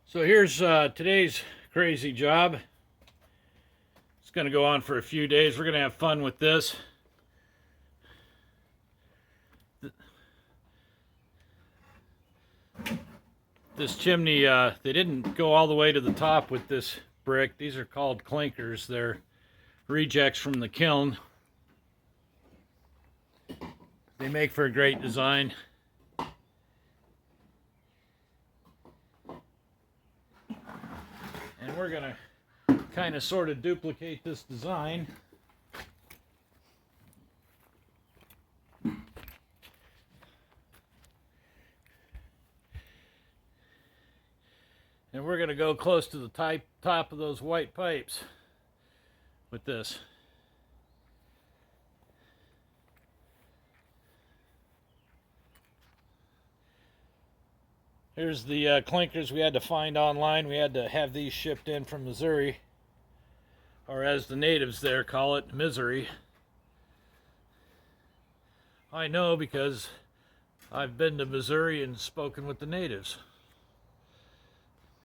So here's today's crazy job. It's going to go on for a few days. We're going to have fun with this. This chimney, they didn't go all the way to the top with this brick. These are called clinkers. They're rejects from the kiln. They make for a great design. And we're going to kind of sort of duplicate this design. And we're going to go close to the top of those white pipes with this. Here's the clinkers we had to find online. We had to have these shipped in from Missouri, or as the natives there call it, misery. I know because I've been to Missouri and spoken with the natives.